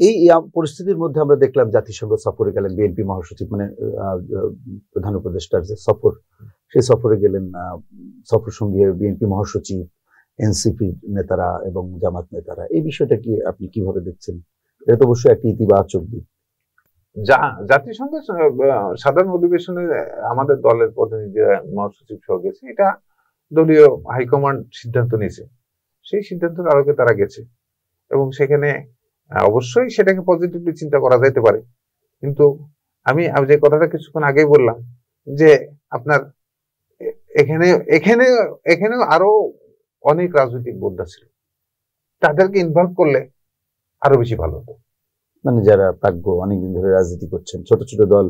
এই পরিস্থিতির মধ্যে আমরা দেখলাম জাতিসংঘ সফরে গেলেন বিএনপি মহাসচিব, মানে প্রধান উপদেষ্টার যে সফর, সেই সফরে গেলেন সফর সঙ্গে বিএনপি মহাসচিব, এনসিপি নেতারা এবং জামাত নেতারা। এই বিষয়টা কি আপনি কিভাবে দেখছেন? এটা তো অবশ্যই একটি ইতিবাচক দিক। জাতিসংঘের সাধারণ অধিবেশনে আমাদের দলের প্রতিনিধিরা মহাসচিব সহ গেছে, এটা দলীয় হাইকমান্ড সিদ্ধান্ত নিয়েছে, সেই সিদ্ধান্তের আলোকে তারা গেছে এবং সেখানে অবশ্যই সেটাকে পজিটিভলি চিন্তা করা যেতে পারে। কিন্তু আমি যে কথাটা কিছুক্ষণ আগেই বললাম যে আপনার এখানেও আরো অনেক রাজনৈতিক বোদ্ধা ছিল, তাদেরকে ইনভলভ করলে আরো বেশি ভালো হতো। মানে যারা প্রাজ্ঞ, অনেকদিন ধরে রাজনীতি করছেন, ছোট ছোট দল,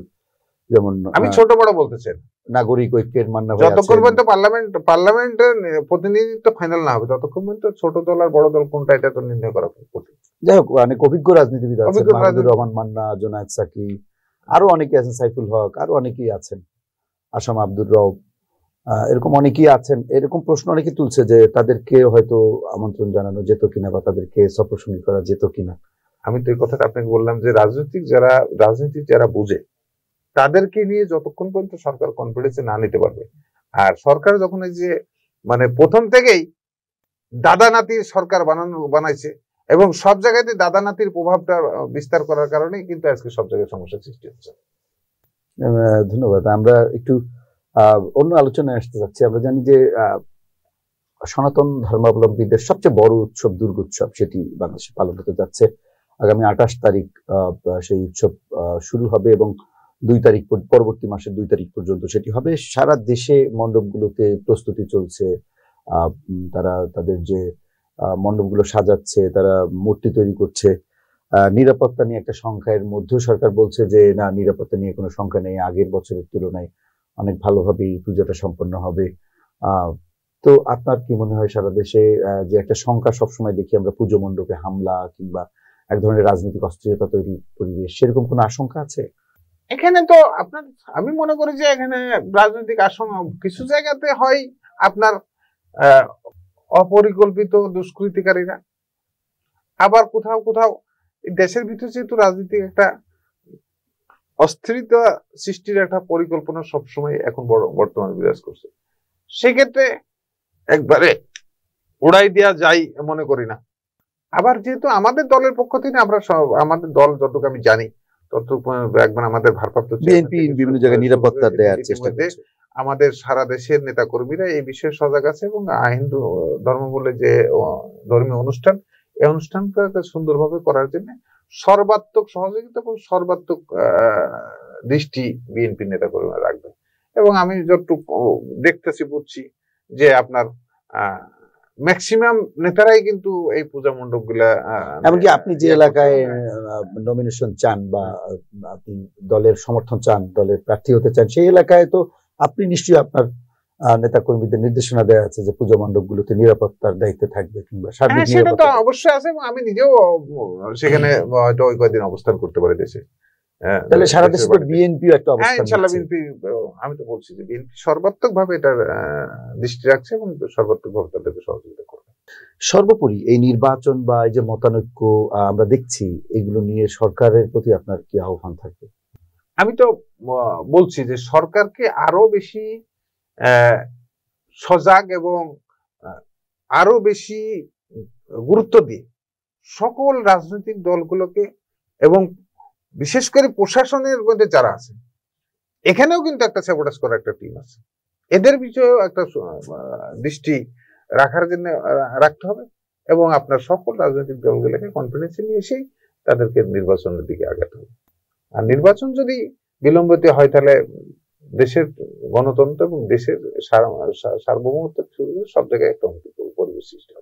যেমন আমি ছোট বড় বলতেছেন, নাগরিক ঐক্যের মান্না ভাই, যতক্ষণ পর্যন্ত পার্লামেন্টের প্রতিনিধিত্ব ফাইনাল না হবে ততক্ষণ পর্যন্ত ছোট দল আর বড় দল কোনটা এটা তো নির্ণয় করা কঠিন। যাই হোক, অনেক অভিজ্ঞ রাজনীতিবিদ আছেন, মাহমুদুর রহমান মান্না, জোনায়েদ সাকি, আরো অনেকে আছেন, সাইফুল হক, আরো অনেকেই আছেন, আসাম আব্দুর রব, এরকম অনেকেই আছেন। এরকম প্রশ্ন অনেকে তুলছে যে তাদেরকে হয়তো আমন্ত্রণ জানানো যেত কিনা বা তাদেরকে সফরসঙ্গী করা যেত কিনা। আমি তো এই কথাটা আপনাকে বললাম যে রাজনীতি যারা বুঝে তাদেরকে নিয়ে যতক্ষণ পর্যন্ত সরকার কনফিডেন্সে না নিতে পারবে, আর সরকার যখন এই যে মানে প্রথম থেকেই দাদা নাতির সরকার বানাইছে এবং সব জায়গাতে দাদা নাতির প্রভাবটা বিস্তার করার কারণেই কিন্তু আজকে সব জায়গায় সমস্যার সৃষ্টি হচ্ছে। ধন্যবাদ। আমরা একটু অন্য আলোচনায় আসতে যাচ্ছি। আমরা জানি যে সনাতন ধর্মাবলম্বীদের সবচেয়ে বড় উৎসব দুর্গোৎসব, সেটি বাংলাদেশে পালন হতে যাচ্ছে। আগামী 28 তারিখ সেই উৎসব শুরু হবে এবং 2 তারিখ পরবর্তী মাসের 2 তারিখ পর্যন্ত সেটি হবে। সারা দেশে মণ্ডপগুলোতে প্রস্তুতি চলছে, তারা তাদের যে মণ্ডপগুলো সাজাচ্ছে, তারা মূর্তি তৈরি করছে। নিরাপত্তা নিয়ে একটা সংখ্যার মধ্যেও সরকার বলছে যে না, নিরাপত্তা নিয়ে কোনো সংখ্যা নেই, আগের বছরের তুলনায় অনেক ভালোভাবে এই পূজাটা সম্পন্ন হবে। তো আপনার কি মনে হয়, সারা দেশে যে একটা সংখ্যা সবসময় দেখি আমরা পুজো মণ্ডপে হামলা কিংবা এক ধরনের রাজনৈতিক অস্থিরতা তৈরি পরিবেশ, সেরকম কোনো আশঙ্কা আছে? এখানে তো আপনার, আমি মনে করি যে এখানে রাজনৈতিক আশঙ্কা কিছু জায়গাতে হয় আপনার অপরিকল্পিত দুষ্কৃতিকারীরা, আবার কোথাও কোথাও দেশের ভিতরে যেহেতু রাজনীতিক একটা অস্থিরতা সৃষ্টির একটা পরিকল্পনা সবসময় এখন বর্তমানে বিরাজ করছে, সেক্ষেত্রে একবারে উড়াই দেওয়া যায় মনে করি না। আবার যেহেতু আমাদের দলের পক্ষ থেকে আমাদের দল যতটুকু আমি জানি ততটুকু একবার আমাদের ভারপ্রাপ্ত বিএনপি বিভিন্ন জায়গায় নিরাপত্তা দেওয়ার চেষ্টা করছে। আমাদের সারা দেশের নেতা কর্মীরা এই বিষয়ে সজাগ আছে এবং হিন্দু ধর্ম বলে যে ধর্মীয় অনুষ্ঠান, এই অনুষ্ঠানটাকে সুন্দরভাবে করার জন্য সর্বাত্মক সহযোগিতা এবং সর্বাত্মক দৃষ্টি বিএনপি নেতা কর্মীরা রাখবে। এবং আমি যতটুকু দেখতেছি বুঝছি যে আপনার ম্যাক্সিমাম নেতারাই কিন্তু এই পূজা মণ্ডপ গুলা, এমনকি আপনি যে এলাকায় নমিনেশন চান বা আপনি দলের সমর্থন চান, দলের প্রার্থী হতে চান, সেই এলাকায় তো আপনি নিশ্চয়ই আপনার নেতা কর্মীদের নির্দেশনা দেওয়া আছে যে পূজা মণ্ডপ গুলোতে নিরাপত্তার দায়িত্বে থাকবে কিংবা সার্বিক নিরাপত্তা। সেটা তো অবশ্যই আছে এবং আমি নিজেও সেখানে হয়তো ওই কয়েকদিন অবস্থান করতে পারি দেশে। তাহলে সারা দেশে বিএনপি একটা অবস্থান, ইনশাআল্লাহ বিএনপি, আমি তো বলছি যে বিএনপি সর্বাত্মক ভাবে এটার দৃষ্টি রাখছে এবং সর্বাত্মক ভাবে তাদেরকে সহযোগিতা করবে। সর্বোপরি এই নির্বাচন বা এই যে মতানৈক্য আমরা দেখছি, এগুলো নিয়ে সরকারের প্রতি আপনার কি আহ্বান থাকবে? আমি তো বলছি যে সরকারকে আরো বেশি সজাগ এবং আরো বেশি গুরুত্ব দিয়ে সকল রাজনৈতিক দলগুলোকে এবং বিশেষ করে প্রশাসনের মধ্যে যারা আছে, এখানেও কিন্তু একটা স্যাবোটাজ করার একটা টিম আছে, এদের বিষয়েও একটা দৃষ্টি রাখার জন্য রাখতে হবে এবং আপনার সকল রাজনৈতিক দলগুলোকে কনফিডেন্সে নিয়ে এসেই তাদেরকে নির্বাচনের দিকে আগাতে হবে। আর নির্বাচন যদি বিলম্বিত হয় তাহলে দেশের গণতন্ত্র এবং দেশের সার্বভৌমত্ব সব জায়গায় একটা পরিবেশ সৃষ্টি হবে।